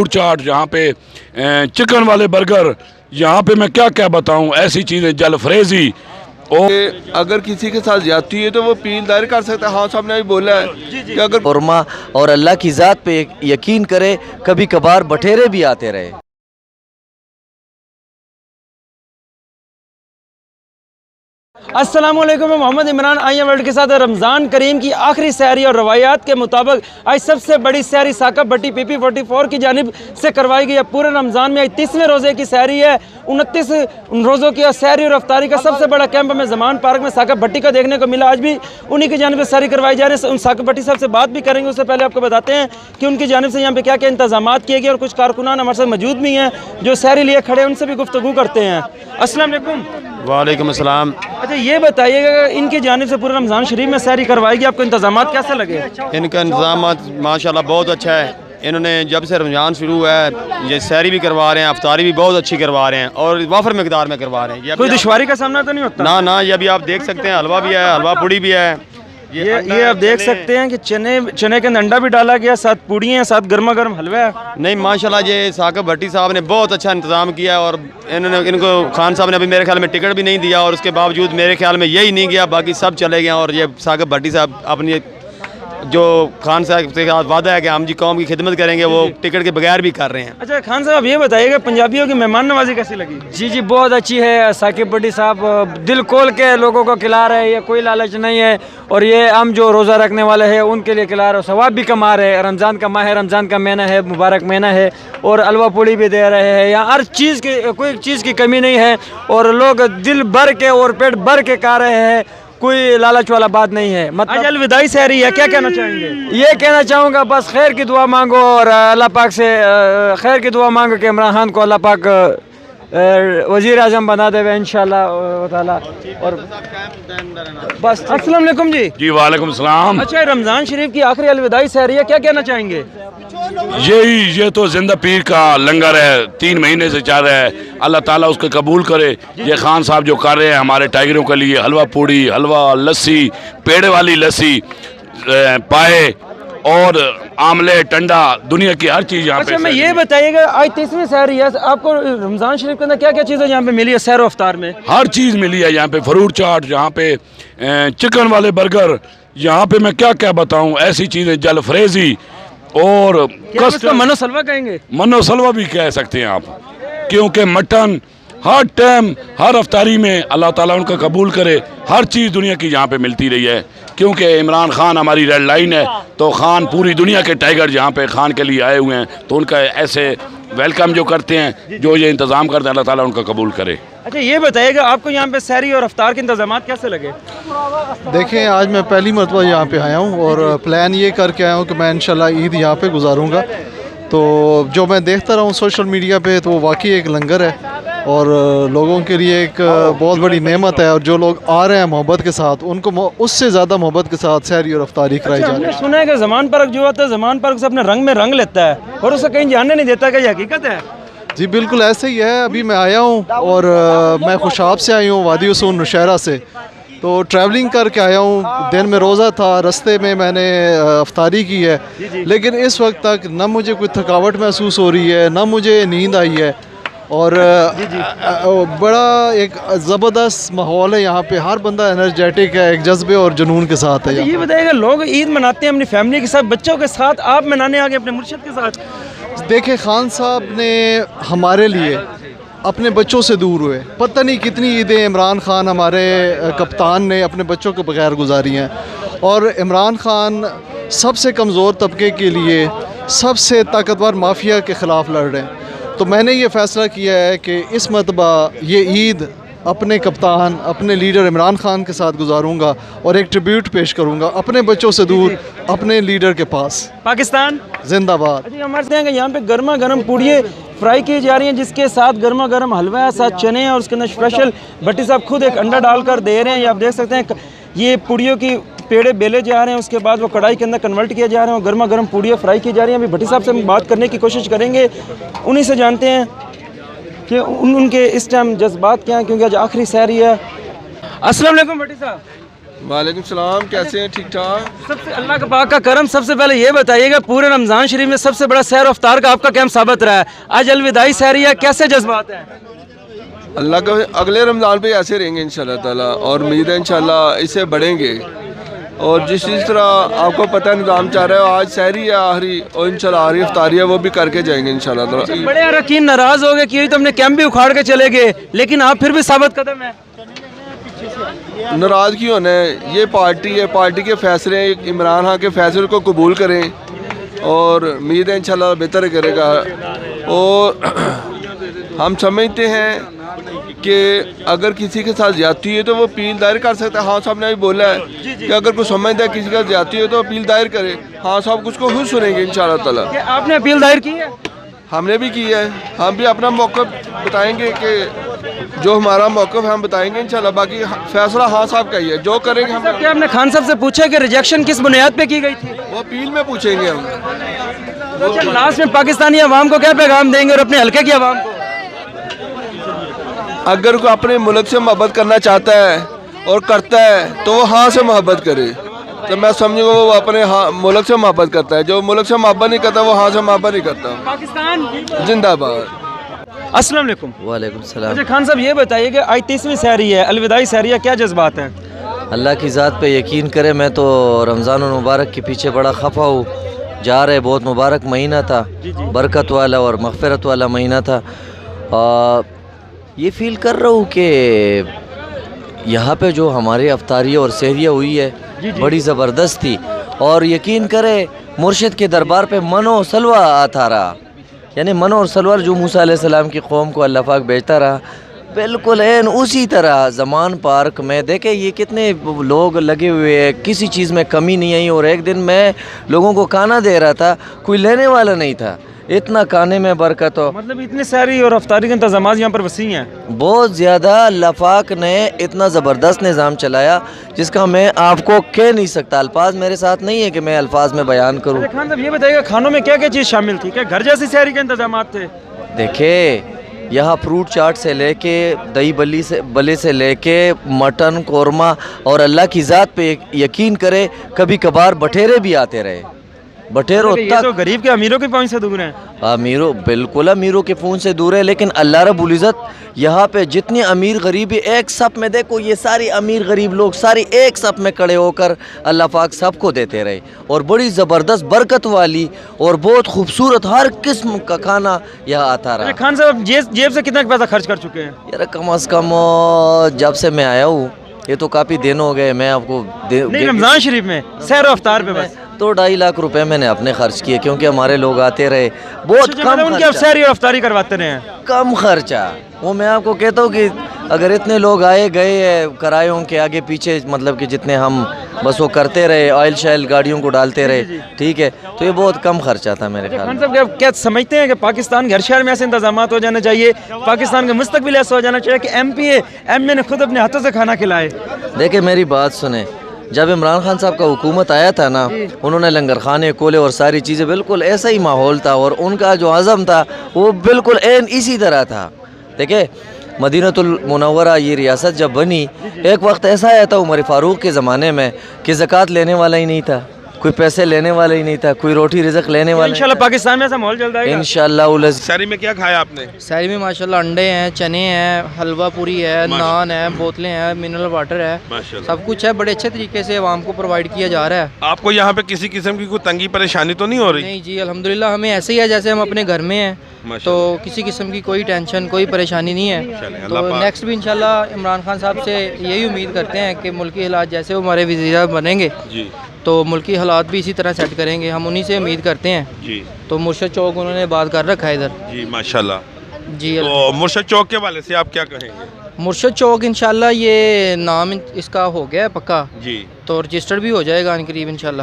Fruit चाट, यहाँ पे chicken वाले बर्गर, यहाँ पे मैं क्या क्या बताऊँ, ऐसी चीज़ें, जलफरेजी। और अगर किसी के साथ ज्यादती है तो वो अपील दायर कर सकता है। हाँ साहब ने भी बोला है कि अगर फरमा और अल्लाह की ज़ात पे यकीन करे, कभी कभार बटेरे भी आते रहे। अस्सलाम वालेकुम, मैं Mohammad Imran I M World के साथ रमज़ान करीम की आखिरी सहरी और रवायात के मुताबिक आज सबसे बड़ी सहरी साकब भट्टी PP44 की जानिब से करवाई गई है। पूरे रमज़ान में आज 30वें रोज़े की सहरी है। 29 रोज़ों की सहरी और अफ्तारी का सबसे बड़ा कैंप हमें ज़मान पार्क में साकब भट्टी का देखने को मिला। आज भी उन्हीं की जानिब से सहरी करवाई जा रही है। उन साकब भट्टी साहब से बात भी करेंगे, उससे पहले आपको बताते हैं कि उनकी जानिब से यहाँ पे क्या क्या इंतजामात किए गए और कुछ कारकुनान हमारे साथ मौजूद भी हैं जो सहरी लिए खड़े हैं, उनसे भी गुफ्तगू करते हैं। अस्सलाम वालेकुम। वालेकुम अस्सलाम। अच्छा, ये बताइएगा इनकी जानिब से पूरे रमज़ान शरीफ में सहरी करवाएगी, आपको इंतजामात कैसे लगे? इनका इंतजाम माशाल्लाह बहुत अच्छा है। इन्होंने जब से रमज़ान शुरू हुआ है ये सहरी भी करवा रहे हैं, अफ्तारी भी बहुत अच्छी करवा रहे हैं और वाफर मकदार में करवा रहे हैं। कोई दुश्वारी का सामना तो नहीं होता? ना, ये भी आप देख सकते हैं, हलवा भी है, हलवा पूड़ी भी है। ये आप देख सकते हैं कि चने के अंदर अंडा भी डाला गया, साथ पूड़ी हैं, साथ गर्मा गर्म हलवा है। नहीं माशाल्लाह, ये साकब भट्टी साहब ने बहुत अच्छा इंतज़ाम किया और इनको खान साहब ने अभी मेरे ख्याल में टिकट भी नहीं दिया और उसके बावजूद मेरे ख्याल में यही नहीं गया, बाकी सब चले गए। और ये साकब भट्टी साहब अपनी जो खान साहब के साथ वादा है कि हम जी कौम की खिदमत करेंगे, वो टिकट के बगैर भी कर रहे हैं। अच्छा खान साहब, ये बताइएगा पंजाबियों की मेहमान नवाजी कैसी लगी? जी बहुत अच्छी है। साकिब भट्टी साहब दिल खोल के लोगों को खिला रहे हैं, ये कोई लालच नहीं है। और ये हम जो रोज़ा रखने वाले हैं उनके लिए खिला रहे हैं, सवाब भी कमा रहे हैं। रमज़ान का माह है, रमज़ान का महीना है, मुबारक महीना है और हलवा पूड़ी भी दे रहे हैं। यहाँ हर चीज़ की कोई चीज़ की कमी नहीं है और लोग दिल भर के और पेट भर के खा रहे हैं, कोई लालच वाला बात नहीं है। आज अलविदाई सहरी है, क्या कहना चाहेंगे? ये कहना चाहूँगा बस खैर की दुआ मांगो और अल्लाह पाक से खैर की दुआ मांगो कि इमरान खान को अल्लाह पाक वज़ीर आज़म बना देवे इंशाअल्लाह ताला। और बस। अस्सलाम वालेकुम जी। वालेकुम सलाम। अच्छा, रमज़ान शरीफ की आखिरी अलविदाई सहरी है, क्या कहना चाहेंगे? ये तो जिंदा पीर का लंगर है, 3 महीने से चल रहा है। अल्लाह ताला उसको कबूल करे। ये खान साहब जो कर रहे हैं हमारे टाइगरों के लिए, हलवा पूड़ी, हलवा, लस्सी, पेड़े वाली लस्सी, पाए और आमलेट, टंडा, दुनिया की हर चीज़ यहाँ पे। अच्छा, मैं ये बताइएगा आज 30वीं सहरी है, आपको रमज़ान शरीफ के अंदर क्या क्या चीज़ें यहाँ पे मिली है? सैर व अफ्तार में हर चीज़ मिली है। यहाँ पे फ्रूट चाट, यहाँ पे चिकन वाले बर्गर, यहाँ पे मैं क्या क्या बताऊँ, ऐसी चीज़ें, जलफरेजी और मनो सलवा कहेंगे, मनो सलवा भी कह सकते हैं आप, क्योंकि मटन हर टाइम हर अफ्तारी में अल्लाह ताला उनका कबूल करे। हर चीज़ दुनिया की यहाँ पे मिलती रही है, क्योंकि इमरान खान हमारी रेड लाइन है। तो खान पूरी दुनिया के टाइगर यहाँ पे खान के लिए आए हुए हैं, तो उनका ऐसे वेलकम जो करते हैं, जो ये इंतज़ाम करते हैं, अल्लाह ताला उनका कबूल करे। अच्छा, ये बताइएगा आपको यहाँ पे सहरी और अफ्तार के इंतजाम कैसे लगे? देखें, आज मैं पहली मरतबा यहाँ पे आया हूँ और प्लान ये करके आया हूँ कि मैं इंशाल्लाह ईद यहाँ पे गुजारूँगा। तो जो मैं देखता रहा हूँ सोशल मीडिया पे, तो वाकई एक लंगर है और लोगों के लिए एक बहुत बड़ी नेमत है। और जो लोग आ रहे हैं मोहब्बत के साथ, उनको उससे ज़्यादा मोहब्बत के साथ सहरी और अफ्तारी कराई जा रही है। सुना है कि ज़मान पार्क जो होता है, ज़मान पार्क से अपने रंग में रंग लेता है और उसे कहीं जानने नहीं देता, कि हकीकत है? जी बिल्कुल ऐसे ही है। अभी मैं आया हूँ और मैं खुशाब से आई हूँ, वादी उसून नौशहरा से। तो ट्रैवलिंग करके आया हूँ, दिन में रोज़ा था, रास्ते में मैंने अफ्तारी की है, लेकिन इस वक्त तक न मुझे कोई थकावट महसूस हो रही है, न मुझे नींद आई है। और बड़ा एक ज़बरदस्त माहौल है यहाँ पे, हर बंदा एनर्जेटिक है, एक जज्बे और जुनून के साथ है। ये बताइएगा, लोग ईद मनाते हैं अपनी फैमिली के साथ, बच्चों के साथ, आप मनाने आ गए अपने मुर्शिद के साथ। देखें, खान साहब ने हमारे लिए अपने बच्चों से दूर हुए, पता नहीं कितनी ईदें इमरान खान हमारे कप्तान ने अपने बच्चों के बगैर गुजारी हैं। और इमरान खान सबसे कमज़ोर तबके के लिए सबसे ताकतवर माफिया के ख़िलाफ़ लड़ रहे हैं। तो मैंने ये फ़ैसला किया है कि इस मरतबा ये ईद अपने कप्तान, अपने लीडर इमरान खान के साथ गुजारूंगा और एक ट्रिब्यूट पेश करूंगा अपने बच्चों से दूर अपने लीडर के पास। पाकिस्तान जिंदाबाद। हमारे हैं कि यहाँ पे गर्मा गर्म पूड़ियाँ फ्राई की जा रही हैं, जिसके साथ गर्मा गर्म हलवा है, साथ चने हैं और उसके अंदर स्पेशल भट्टी साहब खुद एक अंडा डालकर दे रहे हैं। ये आप देख सकते हैं, ये पूड़ियों की पेड़े बेले जा रहे हैं, उसके बाद वो कढ़ाई के अंदर कन्वर्ट किए जा रहे हैं और गर्मा गर्म पूड़ियाँ फ्राई की जा रही हैं। अभी भट्टी साहब से हम बात करने की कोशिश करेंगे, उन्हीं से जानते हैं कि उनके इस टाइम जज्बात क्या हैं, क्योंकि आज आखिरी सहरी है। अस्सलाम वालेकुम भट्टी साहब। वालेकुम सलाम, कैसे हैं? ठीक ठाक। सबसे अल्लाह का पाक का करम, सबसे पहले ये बताइएगा पूरे रमज़ान शरीफ में सबसे बड़ा सैर अफ्तार का आपका कैंप साबित रहा है, आज अलविदाई सहरी है, कैसे जज्बात हैं? अल्लाह का अगले रमज़ान पे ऐसे रहेंगे इंशाल्लाह ताला, और उम्मीद है इंशाल्लाह इससे बढ़ेंगे। और जिस तरह आपको पता है निज़ाम चाह रहा है, आज सहरी है आखिरी, और इंशाल्लाह आखिरी अफ्तारी है, वो भी करके जाएंगे इंशाल्लाह ताला। बड़े अरकीन नाराज़ हो गए कि तो हमने कैंप भी उखाड़ के चले गए, लेकिन आप फिर भी साबित कदम है। नाराज़ क्यों होना है? ये पार्टी है, पार्टी के फैसले, इमरान खान के फैसले को कबूल करें, और उम्मीद है इंशाल्लाह बेहतर करेगा। और हम समझते हैं कि अगर किसी के साथ ज्यादती है तो वो अपील दायर कर सकता है। हाँ साहब ने भी बोला है कि अगर कोई समझता है किसी का ज्यादती है तो अपील दायर करे। हाँ साहब कुछ को खुद सुनेंगे इंशाल्लाह ताला। आपने अपील दायर की है? हमने भी की है, हम भी अपना मौक़िफ़ बताएंगे कि जो हमारा मौक़िफ़ है हम बताएंगे इंशाल्लाह। बाकी फैसला हाँ साहब का ही है, जो करेंगे हम। क्या आपने खान साहब से पूछा कि रिजेक्शन किस बुनियाद पे की गई थी? वो अपील में पूछेंगे हम। अच्छा, लास्ट में पाकिस्तानी अवाम को क्या पैगाम देंगे और अपने हल्के की अवाम को? अगर कोई अपने मुल्क से मोहब्बत करना चाहता है और करता है तो वो हाँ से मोहब्बत करे, तो मैं समझूंगा वो अपने हाँ मुल्क से मोहब्बत करता है। जो मुल्क से मोहब्बत नहीं करता वो हाँ से मोहब्बत नहीं करता। पाकिस्तान जिंदाबाद। अस्सलाम वालेकुम। वालेकुम सलाम। अच्छा खान साहब ये बताइए कि आज 30वीं सहरी है, अलविदाई सहरी है, क्या जज्बात हैं? अल्लाह की ज़ात पे यकीन करे, मैं तो रमज़ान मुबारक के पीछे बड़ा खफा हूँ। जा रहे बहुत मुबारक महीना था, बरकत वाला और मग़फ़िरत वाला महीना था। ये फ़ील कर रहा हूँ कि यहाँ पे जो हमारी अफ्तारियाँ और सहरियाँ हुई है बड़ी ज़बरदस्त थी, और यकीन करे मुर्शिद के दरबार पे मनो सलवा आता रहा, यानी मनो और सलवार जो मूसा अलैहिस्सलाम की कौम को अल्लाह पाक भेजता रहा, बिल्कुल एन उसी तरह ज़मान पार्क में देखे ये कितने लोग लगे हुए हैं, किसी चीज़ में कमी नहीं आई। और एक दिन मैं लोगों को खाना दे रहा था, कोई लेने वाला नहीं था, इतना खाने में बरकत हो। मतलब इतने सहरी और अफ्तारी के इंतजाम यहाँ पर वसी हैं बहुत ज़्यादा। अल्लाह पाक ने इतना ज़बरदस्त निज़ाम चलाया जिसका मैं आपको कह नहीं सकता, अल्फाज मेरे साथ नहीं है कि मैं अल्फाज में बयान करूँ। खान साहब ये बताइएगा खानों में क्या क्या चीज़ शामिल थी, क्या घर जैसी सहरी के इंतजाम थे? देखिए यहाँ फ्रूट चाट से लेके दही बल्ले से लेके मटन कोरमा, और अल्लाह की ज़ात पे यकीन करे कभी कभार बटेरे भी आते रहे। बटेरों ये तक तो गरीब के अमीरों के पहुंच से दूर हैं। अमीरों बिल्कुल अमीरों के फ़ोन से दूर है, लेकिन अल्लाह रब्बुल इज़्ज़त यहाँ पे जितनी अमीर गरीबी एक सप में, देखो ये सारी अमीर गरीब लोग सारी एक सप में खड़े होकर अल्लाह पाक सबको देते रहे, और बड़ी ज़बरदस्त बरकत वाली और बहुत खूबसूरत हर किस्म का खाना यहाँ आता रहा। खान साहब जेब से कितना पैसा खर्च कर चुके हैं? यार कम अज़ कम जब से मैं आया हूँ, ये तो काफ़ी दिन हो गए, मैं आपको नहीं रमज़ान शरीफ में सैर अफ्तार पे बस तो 2.5 लाख रुपए मैंने अपने खर्च किए, क्योंकि हमारे लोग आते रहे। बहुत कम उनकी अब सैर और अफ्तारी करवाते रहे हैं, कम खर्चा। वो मैं आपको कहता हूँ कि अगर इतने लोग आए गए किरायों के आगे पीछे, मतलब कि जितने हम बस वो करते रहे, ऑयल शायल गाड़ियों को डालते रहे, ठीक है, तो ये बहुत कम खर्चा था मेरे ख्याल में। क्या समझते हैं कि पाकिस्तान घर शहर में ऐसे इंतजाम हो जाने चाहिए, पाकिस्तान का मुस्तकबिल ऐसा हो जाना चाहिए कि MPA MA ने खुद अपने हाथों से खाना खिलाए? देखिए मेरी बात सुने, जब इमरान खान साहब का हुकूमत आया था ना, उन्होंने लंगर खाने कोले और सारी चीज़ें, बिल्कुल ऐसा ही माहौल था, और उनका जो अज़म था वो बिल्कुल एन इसी तरह था। देखिए मदीनतुल मुनव्वरा ये रियासत जब बनी, एक वक्त ऐसा आया था उमर फ़ारूक के ज़माने में कि ज़कात लेने वाला ही नहीं था, कोई पैसे लेने वाला ही नहीं था, कोई रोटी रिज़्क़ लेने वाला। इंशाल्लाह पाकिस्तान में ऐसा माहौल चल रहा है इंशाल्लाह। सहरी में क्या खाया आपने? सहरी में माशाल्लाह अंडे हैं, चने हैं, हलवा पूरी है, नान है, बोतलें हैं, मिनरल वाटर है, सब कुछ है। बड़े अच्छे तरीके से आवाम को प्रोवाइड किया जा रहा है। आपको यहाँ पे किसी किस्म की कोई तंगी परेशानी तो नहीं हो रही? नहीं जी अल्हम्दुलिल्लाह, हमें ऐसे ही है जैसे हम अपने घर में हैं, तो किसी किस्म की कोई टेंशन कोई परेशानी नहीं है। तो नेक्स्ट भी इंशाल्लाह इमरान खान साहब से यही उम्मीद करते हैं कि मुल्की हालात जैसे वो हमारे वज़ीर बनेंगे तो मुल्की हालात भी इसी तरह सेट करेंगे, हम उन्हीं से उम्मीद करते हैं जी। तो मुर्शद चौक उन्होंने बात कर रखा है इधर जी माशाल्लाह जी। तो मुर्शद चौक के वाले से आप क्या कहेंगे? मुर्शद चौक इंशाल्लाह ये नाम इसका हो गया है पक्का जी, तो रजिस्टर्ड भी हो जाएगा इन करीब इंशाल्लाह।